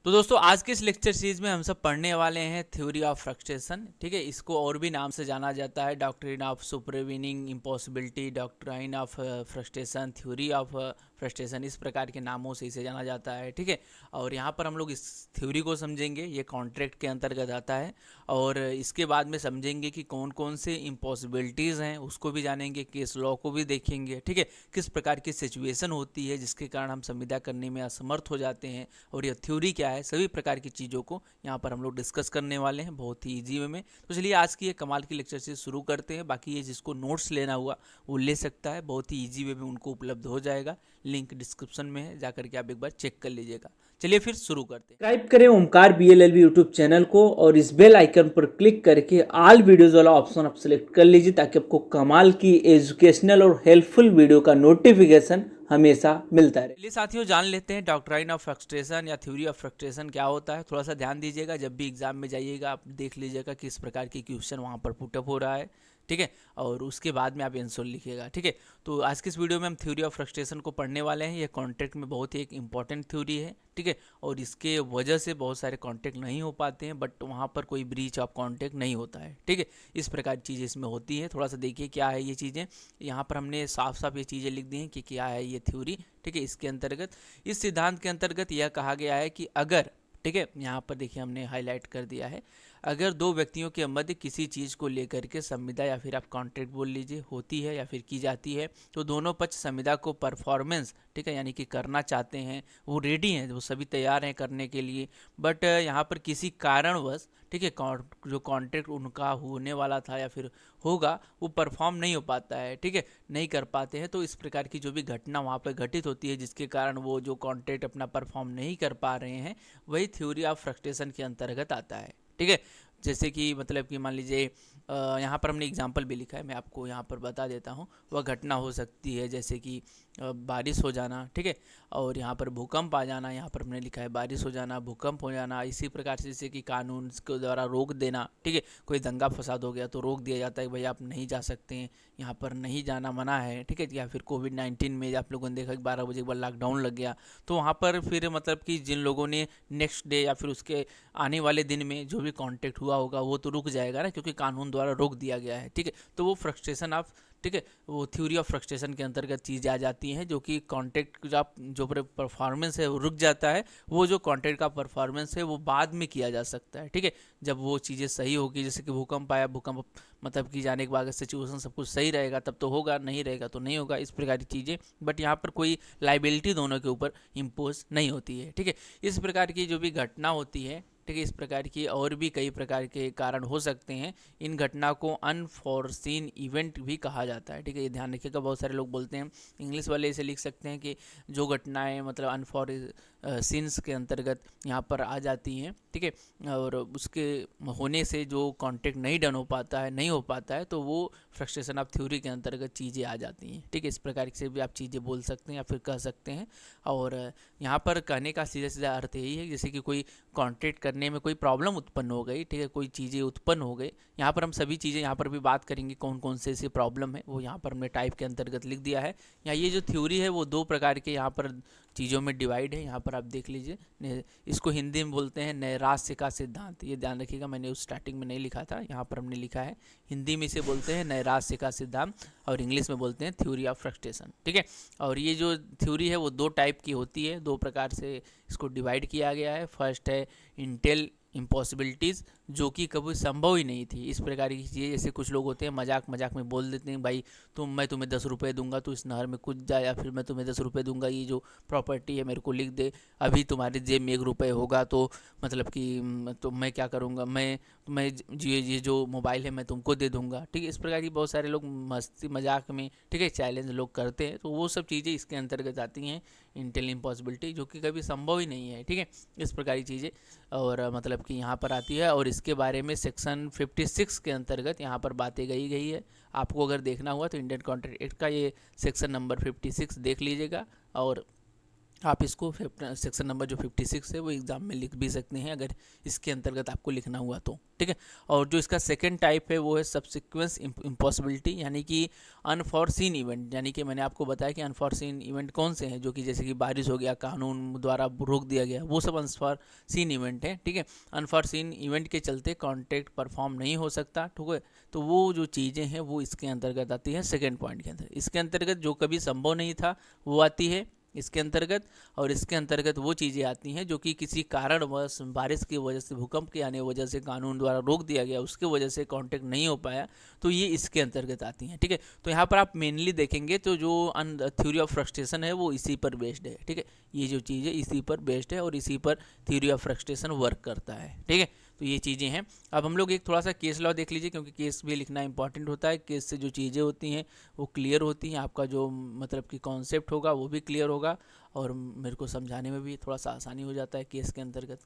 तो दोस्तों आज के इस लेक्चर सीरीज में हम सब पढ़ने वाले हैं थ्योरी ऑफ फ्रस्ट्रेशन। ठीक है, इसको और भी नाम से जाना जाता है doctrine of supervening impossibility, doctrine of frustration, theory of frustration, इस प्रकार के नामों से इसे जाना जाता है। ठीक है, और यहाँ पर हम लोग इस थ्योरी को समझेंगे, ये कॉन्ट्रैक्ट के अंतर्गत आता है। और इसके बाद में समझेंगे कि कौन कौन से इम्पॉसिबिलिटीज़ हैं, उसको भी जानेंगे, केस लॉ को भी देखेंगे। ठीक है, किस प्रकार की सिचुएशन होती है जिसके कारण हम संविदा करने में असमर्थ हो जाते हैं, और यह थ्योरी क्या है, सभी प्रकार की चीज़ों को यहाँ पर हम लोग डिस्कस करने वाले हैं बहुत ही ईजी वे में। तो चलिए आज की ये कमाल की लेक्चर से शुरू करते हैं। बाकी ये जिसको नोट्स लेना हुआ वो ले सकता है, बहुत ही ईजी वे में उनको उपलब्ध हो जाएगा। लिंक डिस्क्रिप्शन में है, जाकर के आप एक बार चेक कर लीजिएगा। चलिए फिर शुरू करते हैं। सब्सक्राइब करें ओमकार BLLB यूट्यूब चैनल को और इस बेल आइकन पर क्लिक करके ऑल वीडियोस वाला ऑप्शन आप सेलेक्ट कर लीजिए, ताकि आपको कमाल की एजुकेशनल और हेल्पफुल वीडियो का नोटिफिकेशन हमेशा मिलता रहे। चलिए साथियों, जान लेते हैं डॉक्ट्राइन ऑफ फ्रस्ट्रेशन या थ्योरी ऑफ फ्रस्ट्रेशन क्या होता है। थोड़ा सा ध्यान दीजिएगा, जब भी एग्जाम में जाइएगा आप देख लीजिएगा किस प्रकार की क्वेश्चन वहाँ पर पुटअप हो रहा है। ठीक है, और उसके बाद में आप आंसर लिखिएगा। ठीक है, तो आज की इस वीडियो में हम थ्योरी ऑफ फ्रस्ट्रेशन को पढ़ने वाले हैं। ये कॉन्ट्रैक्ट में बहुत ही एक इंपॉर्टेंट थ्योरी है। ठीक है, और इसके वजह से बहुत सारे कॉन्ट्रैक्ट नहीं हो पाते हैं, बट वहाँ पर कोई ब्रीच ऑफ कॉन्ट्रैक्ट नहीं होता है। ठीक है, इस प्रकार की चीज़ें इसमें होती हैं। थोड़ा सा देखिए क्या है ये चीज़ें। यहाँ पर हमने साफ साफ ये चीज़ें लिख दी हैं कि क्या है ये थ्योरी। ठीक है, इसके अंतर्गत, इस सिद्धांत के अंतर्गत यह कहा गया है कि अगर, ठीक है, यहाँ पर देखिए हमने हाईलाइट कर दिया है, अगर दो व्यक्तियों के मध्य किसी चीज़ को लेकर के संविदा या फिर आप कॉन्ट्रैक्ट बोल लीजिए होती है या फिर की जाती है, तो दोनों पक्ष संविदा को परफॉर्मेंस, ठीक है, यानी कि करना चाहते हैं, वो रेडी हैं, वो सभी तैयार हैं करने के लिए। बट यहाँ पर किसी कारणवश, ठीक है, जो कॉन्ट्रैक्ट उनका होने वाला था या फिर होगा, वो परफॉर्म नहीं हो पाता है। ठीक है, नहीं कर पाते हैं, तो इस प्रकार की जो भी घटना वहाँ पर घटित होती है जिसके कारण वो जो कॉन्ट्रैक्ट अपना परफॉर्म नहीं कर पा रहे हैं, वही थ्योरी ऑफ फ्रस्ट्रेशन के अंतर्गत आता है। ठीक है, जैसे कि मतलब कि मान लीजिए यहाँ पर हमने एग्जाम्पल भी लिखा है, मैं आपको यहाँ पर बता देता हूँ। वह घटना हो सकती है जैसे कि बारिश हो जाना, ठीक है, और यहाँ पर भूकंप आ जाना। यहाँ पर हमने लिखा है बारिश हो जाना, भूकंप हो जाना। इसी प्रकार से जैसे कि कानून के द्वारा रोक देना। ठीक है, कोई दंगा फसाद हो गया तो रोक दिया जाता है कि भाई आप नहीं जा सकते हैं, यहाँ पर नहीं जाना मना है। ठीक है, या फिर कोविड-19 में आप लोगों ने देखा कि 12 बजे के बाद लॉकडाउन लग गया, तो वहाँ पर फिर मतलब कि जिन लोगों ने नेक्स्ट डे या फिर उसके आने वाले दिन में जो भी कॉन्टेक्ट हुआ होगा वो तो रुक जाएगा ना, क्योंकि कानून द्वारा रोक दिया गया है। ठीक है, तो वो फ्रस्ट्रेशन ऑफ, ठीक है, वो थ्योरी ऑफ फ्रस्ट्रेशन के अंतर्गत चीज़ें आ जाती हैं, जो कि कॉन्ट्रैक्ट जो परफॉर्मेंस है वो रुक जाता है। वो जो कॉन्ट्रैक्ट का परफॉर्मेंस है वो बाद में किया जा सकता है। ठीक है, जब वो चीज़ें सही होगी, जैसे कि भूकंप आया, भूकंप मतलब कि जाने के बाद सिचुएशन सब कुछ सही रहेगा तब तो होगा, नहीं रहेगा तो नहीं होगा, इस प्रकार की चीज़ें। बट यहाँ पर कोई लाइबिलिटी दोनों के ऊपर इम्पोज नहीं होती है। ठीक है, इस प्रकार की जो भी घटना होती है, ठीक है, इस प्रकार की और भी कई प्रकार के कारण हो सकते हैं। इन घटना को अनफॉरसीन इवेंट भी कहा जाता है। ठीक है, ये ध्यान रखिएगा, बहुत सारे लोग बोलते हैं, इंग्लिश वाले इसे लिख सकते हैं कि जो घटनाएं मतलब अनफॉरसीन्स के अंतर्गत यहाँ पर आ जाती हैं। ठीक है, और उसके होने से जो कॉन्टेक्ट नहीं डन हो पाता है, नहीं हो पाता है, तो वो फ्रस्ट्रेशन ऑफ थ्योरी के अंतर्गत चीज़ें आ जाती हैं। ठीक है, इस प्रकार से भी आप चीज़ें बोल सकते हैं या फिर कह सकते हैं। और यहाँ पर कहने का सीधा सीधा अर्थ यही है, जैसे कि कोई कॉन्ट्रैक्ट करने में कोई प्रॉब्लम उत्पन्न हो गई, ठीक है, कोई चीज़ें उत्पन्न हो गई। यहाँ पर हम सभी चीज़ें यहाँ पर भी बात करेंगे, कौन कौन से ऐसे प्रॉब्लम है वो यहाँ पर हमने टाइप के अंतर्गत लिख दिया है। या ये जो थ्योरी है वो दो प्रकार के यहाँ पर चीज़ों में डिवाइड है। यहाँ पर आप देख लीजिए, इसको हिंदी में बोलते हैं नैराश्य का सिद्धांत। ये ध्यान रखिएगा, मैंने उस स्टार्टिंग में नहीं लिखा था, यहाँ पर हमने लिखा है हिंदी में इसे बोलते हैं नैराश्य का सिद्धांत, और इंग्लिश में बोलते हैं थ्योरी ऑफ फ्रस्ट्रेशन। ठीक है, और ये जो थ्योरी है वो दो टाइप की होती है, दो प्रकार से इसको डिवाइड किया गया है। फर्स्ट है इंटेल इम्पॉसिबिलिटीज़, जो कि कभी संभव ही नहीं थी। इस प्रकार की चीज़ें, जैसे कुछ लोग होते हैं मजाक मजाक में बोल देते हैं, भाई मैं तुम्हें 10 रुपये दूंगा तो इस नहर में कूद जा, या फिर मैं तुम्हें 10 रुपये दूंगा, ये जो प्रॉपर्टी है मेरे को लिख दे, अभी तुम्हारे जेब में 1 रुपये होगा तो मतलब कि तो मैं क्या करूँगा, मैं ये जो मोबाइल है मैं तुमको दे दूंगा। ठीक है, इस प्रकार की बहुत सारे लोग मस्ती मजाक में, ठीक है, चैलेंज लोग करते हैं, तो वो सब चीज़ें इसके अंतर्गत आती हैं, इंटेल इम्पॉसिबिलिटी, जो कि कभी संभव ही नहीं है। ठीक है, इस प्रकार की चीज़ें और मतलब कि यहाँ पर आती है, और इसके बारे में सेक्शन 56 के अंतर्गत यहाँ पर बातें गई है। आपको अगर देखना हुआ तो इंडियन कॉन्ट्रैक्ट एक्ट का ये सेक्शन नंबर 56 देख लीजिएगा, और आप इसको सेक्शन नंबर जो 56 है वो एग्जाम में लिख भी सकते हैं अगर इसके अंतर्गत आपको लिखना हुआ तो, ठीक है। और जो इसका सेकंड टाइप है वो है सबसिक्वेंस इम्पॉसिबिलिटी, यानी कि अनफॉरसीन इवेंट। यानी कि मैंने आपको बताया कि अनफॉरसीन इवेंट कौन से हैं, जो कि जैसे कि बारिश हो गया, कानून द्वारा रोक दिया गया, वो सब अनफॉरसीन इवेंट है, ठीक है। अनफॉरसीन इवेंट के चलते कॉन्ट्रैक्ट परफॉर्म नहीं हो सकता, ठीक है। तो वो जो चीज़ें हैं वो इसके अंतर्गत आती हैं सेकेंड पॉइंट के अंदर। इसके अंतर्गत जो कभी संभव नहीं था वो आती है इसके अंतर्गत, और इसके अंतर्गत वो चीज़ें आती हैं जो कि किसी कारणवश, बारिश की वजह से, भूकंप के आने की वजह से, कानून द्वारा रोक दिया गया, उसके वजह से कॉन्टैक्ट नहीं हो पाया, तो ये इसके अंतर्गत आती हैं, ठीक है। तो यहाँ पर आप मेनली देखेंगे तो जो थ्योरी ऑफ फ्रस्ट्रेशन है वो इसी पर बेस्ड है, ठीक है। ये जो चीज़ है इसी पर बेस्ड है और इसी पर थ्योरी ऑफ फ्रस्ट्रेशन वर्क करता है, ठीक है। तो ये चीज़ें हैं। अब हम लोग एक थोड़ा सा केस लॉ देख लीजिए, क्योंकि केस भी लिखना इंपॉर्टेंट होता है। केस से जो चीज़ें होती हैं वो क्लियर होती हैं, आपका जो मतलब कि कॉन्सेप्ट होगा वो भी क्लियर होगा, और मेरे को समझाने में भी थोड़ा सा आसानी हो जाता है केस के अंतर्गत।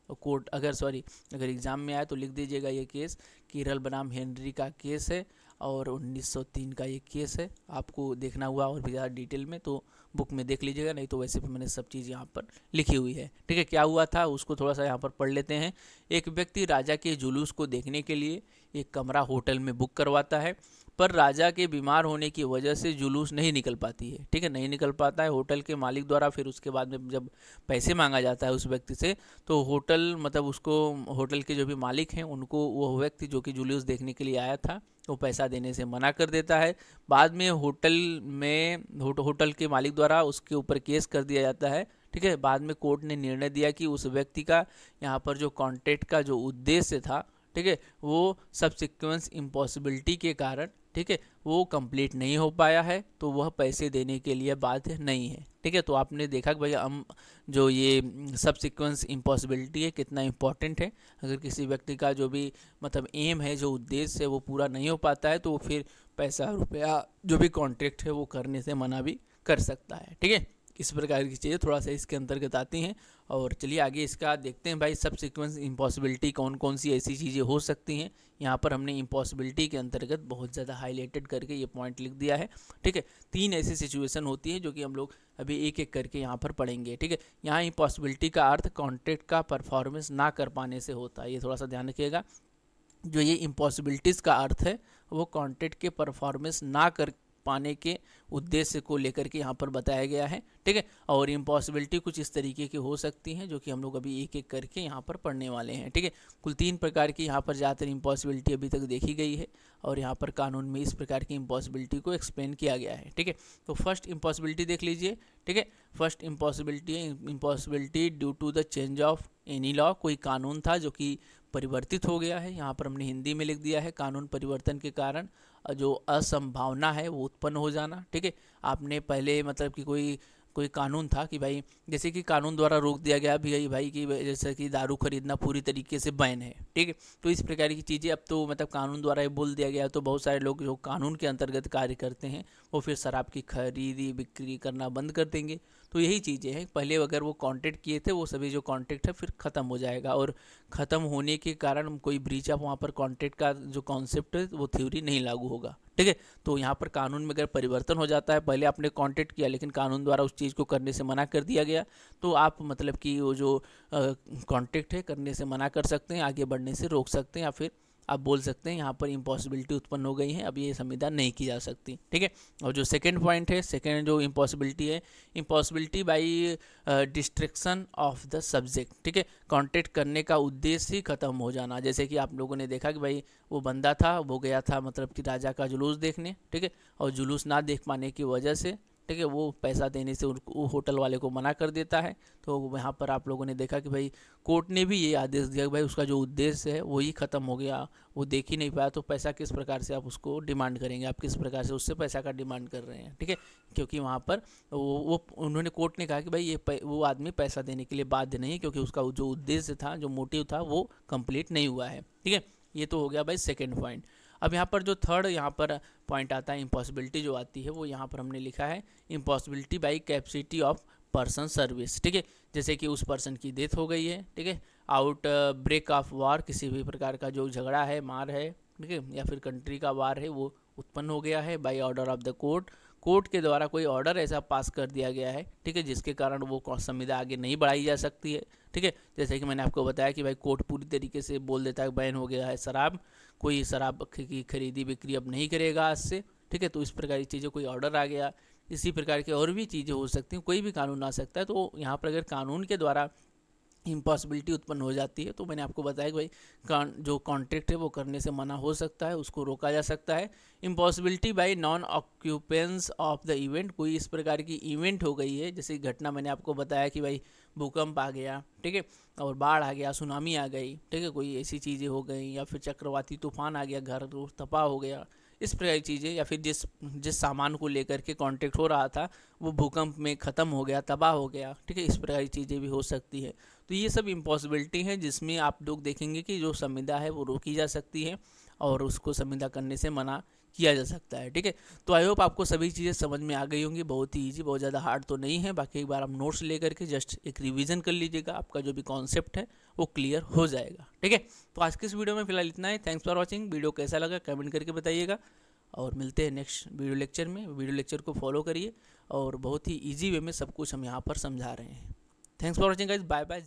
और कोर्ट अगर एग्ज़ाम में आए तो लिख दीजिएगा ये केस कीरल बनाम हेनरी का केस है और 1903 का ये केस है। आपको देखना हुआ और भी ज़्यादा डिटेल में तो बुक में देख लीजिएगा, नहीं तो वैसे भी मैंने सब चीज़ यहाँ पर लिखी हुई है, ठीक है। क्या हुआ था उसको थोड़ा सा यहाँ पर पढ़ लेते हैं। एक व्यक्ति राजा के जुलूस को देखने के लिए एक कमरा होटल में बुक करवाता है, पर राजा के बीमार होने की वजह से जुलूस नहीं निकल पाती है, ठीक है, नहीं निकल पाता है होटल के मालिक द्वारा। फिर उसके बाद में जब पैसे मांगा जाता है उस व्यक्ति से, तो होटल मतलब उसको, होटल के जो भी मालिक हैं उनको वो व्यक्ति जो कि जुलूस देखने के लिए आया था वो पैसा देने से मना कर देता है। बाद में होटल के मालिक द्वारा उसके ऊपर केस कर दिया जाता है, ठीक है। बाद में कोर्ट ने निर्णय दिया कि उस व्यक्ति का यहाँ पर जो कॉन्ट्रैक्ट का जो उद्देश्य था, ठीक है, वो सबसिक्वेंस इम्पॉसिबिलिटी के कारण, ठीक है, वो कंप्लीट नहीं हो पाया है, तो वह पैसे देने के लिए बाध्य नहीं है, ठीक है। तो आपने देखा कि भैया हम जो ये सबसिक्वेंस इम्पॉसिबिलिटी है कितना इंपॉर्टेंट है। अगर किसी व्यक्ति का जो भी मतलब एम है, जो उद्देश्य है वो पूरा नहीं हो पाता है, तो फिर पैसा रुपया जो भी कॉन्ट्रैक्ट है वो करने से मना भी कर सकता है, ठीक है। इस प्रकार की चीज़ें थोड़ा सा इसके अंतर्गत आती हैं। और चलिए आगे इसका देखते हैं भाई, सब सीक्वेंस इम्पॉसिबिलिटी कौन कौन सी ऐसी चीज़ें हो सकती हैं। यहाँ पर हमने इम्पॉसिबिलिटी के अंतर्गत बहुत ज़्यादा हाईलाइटेड करके ये पॉइंट लिख दिया है, ठीक है। 3 ऐसी सिचुएशन होती है जो कि हम लोग अभी एक एक करके यहाँ पर पढ़ेंगे, ठीक है। यहाँ इम्पॉसिबिलिटी का अर्थ कॉन्ट्रैक्ट का परफॉर्मेंस ना कर पाने से होता है, ये थोड़ा सा ध्यान रखिएगा। जो ये इम्पॉसिबिलिटीज़ का अर्थ है वो कॉन्ट्रैक्ट के परफॉर्मेंस ना कर पाने के उद्देश्य को लेकर के यहाँ पर बताया गया है, ठीक है। और इम्पॉसिबिलिटी कुछ इस तरीके की हो सकती हैं जो कि हम लोग अभी एक एक करके यहाँ पर पढ़ने वाले हैं, ठीक है। कुल 3 प्रकार की यहाँ पर ज़्यादातर इम्पॉसिबिलिटी अभी तक देखी गई है और यहाँ पर कानून में इस प्रकार की इम्पॉसिबिलिटी को एक्सप्लेन किया गया है, ठीक है। तो फर्स्ट इम्पॉसिबिलिटी देख लीजिए, ठीक है। फर्स्ट इम्पॉसिबिलिटी है impossibility due to the change of any law. कोई कानून था जो कि परिवर्तित हो गया है, यहाँ पर हमने हिंदी में लिख दिया है कानून परिवर्तन के कारण जो असंभावना है वो उत्पन्न हो जाना, ठीक है। आपने पहले मतलब कि कोई कानून था कि भाई, जैसे कि कानून द्वारा रोक दिया गया भी भाई कि जैसे कि दारू खरीदना पूरी तरीके से बैन है, ठीक है। तो इस प्रकार की चीज़ें अब तो मतलब कानून द्वारा ये बोल दिया गया, तो बहुत सारे लोग जो कानून के अंतर्गत कार्य करते हैं वो फिर शराब की खरीदी बिक्री करना बंद कर देंगे। तो यही चीज़ें हैं, पहले अगर वो कॉन्ट्रैक्ट किए थे वो सभी जो कॉन्ट्रैक्ट है फिर ख़त्म हो जाएगा, और ख़त्म होने के कारण कोई ब्रीच ऑफ वहाँ पर कॉन्ट्रैक्ट का जो कॉन्सेप्ट है वो थ्योरी नहीं लागू होगा, ठीक है। तो यहाँ पर कानून में अगर परिवर्तन हो जाता है, पहले आपने कॉन्ट्रैक्ट किया लेकिन कानून द्वारा उस चीज़ को करने से मना कर दिया गया, तो आप मतलब कि वो जो कॉन्ट्रैक्ट है करने से मना कर सकते हैं, आगे बढ़ने से रोक सकते हैं, या फिर आप बोल सकते हैं यहाँ पर इम्पॉसिबिलिटी उत्पन्न हो गई है, अब ये संविदा नहीं की जा सकती, ठीक है। और जो सेकंड पॉइंट है, सेकंड जो इम्पॉसिबिलिटी है, impossibility by distraction of the subject, ठीक है। कॉन्ट्रैक्ट करने का उद्देश्य ही खत्म हो जाना। जैसे कि आप लोगों ने देखा कि भाई वो बंदा था, वो गया था मतलब कि राजा का जुलूस देखने, ठीक है, और जुलूस ना देख पाने की वजह से, ठीक है, वो पैसा देने से वो होटल वाले को मना कर देता है। तो यहाँ पर आप लोगों ने देखा कि भाई कोर्ट ने भी ये आदेश दिया कि भाई उसका जो उद्देश्य है वही ख़त्म हो गया, वो देख ही नहीं पाया, तो पैसा किस प्रकार से आप उसको डिमांड करेंगे, आप किस प्रकार से उससे पैसा का डिमांड कर रहे हैं, ठीक है। क्योंकि वहाँ पर वो उन्होंने कोर्ट ने कहा कि भाई वो आदमी पैसा देने के लिए बाध्य नहीं है, क्योंकि उसका जो उद्देश्य था, जो मोटिव था, वो कंप्लीट नहीं हुआ है, ठीक है। ये तो हो गया भाई सेकेंड पॉइंट। अब यहाँ पर जो थर्ड यहाँ पर पॉइंट आता है, इम्पॉसिबिलिटी जो आती है, वो यहाँ पर हमने लिखा है impossibility by capacity of person service, ठीक है। जैसे कि उस पर्सन की डेथ हो गई है, ठीक है, आउट ब्रेक ऑफ वार, किसी भी प्रकार का जो झगड़ा है, मार है, ठीक है, या फिर कंट्री का वार है वो उत्पन्न हो गया है, by order of the court, court के द्वारा कोई ऑर्डर ऐसा पास कर दिया गया है, ठीक है, जिसके कारण वो संविदा आगे नहीं बढ़ाई जा सकती है, ठीक है। जैसे कि मैंने आपको बताया कि भाई कोर्ट पूरी तरीके से बोल देता है बैन हो गया है शराब, कोई शराब की खरीदी बिक्री अब नहीं करेगा आज से, ठीक है। तो इस प्रकार की चीज़ें, कोई ऑर्डर आ गया, इसी प्रकार की और भी चीज़ें हो सकती हैं, कोई भी कानून आ सकता है। तो यहाँ पर अगर कानून के द्वारा इम्पॉसिबिलिटी उत्पन्न हो जाती है तो मैंने आपको बताया कि भाई जो कॉन्ट्रैक्ट है वो करने से मना हो सकता है, उसको रोका जा सकता है। Impossibility by non occurrence of the event, कोई इस प्रकार की इवेंट हो गई है, जैसे घटना मैंने आपको बताया कि भाई भूकंप आ गया, ठीक है, और बाढ़ आ गया, सुनामी आ गई, ठीक है, कोई ऐसी चीज़ें हो गई, या फिर चक्रवाती तूफान आ गया, घर तबाह हो गया, इस प्रकार की चीज़ें, या फिर जिस सामान को लेकर के कॉन्ट्रैक्ट हो रहा था वो भूकंप में ख़त्म हो गया, तबाह हो गया, ठीक है, इस प्रकार की चीज़ें भी हो सकती है। तो ये सब इम्पॉसिबिलिटी है जिसमें आप लोग देखेंगे कि जो संविदा है वो रोकी जा सकती है और उसको संविदा करने से मना किया जा सकता है, ठीक है। तो आई होप आपको सभी चीज़ें समझ में आ गई होंगी, बहुत ही ईजी, बहुत ज़्यादा हार्ड तो नहीं है। बाकी एक बार आप नोट्स लेकर के जस्ट एक रिवीजन कर लीजिएगा, आपका जो भी कॉन्सेप्ट है वो क्लियर हो जाएगा, ठीक है। तो आज के इस वीडियो में फिलहाल इतना है। Thanks for watching. वीडियो कैसा लगा कमेंट करके बताइएगा और मिलते हैं नेक्स्ट वीडियो लेक्चर में। वीडियो लेक्चर को फॉलो करिए और बहुत ही ईजी वे में सब कुछ हम यहाँ पर समझा रहे हैं। Thanks for watching guys, bye bye.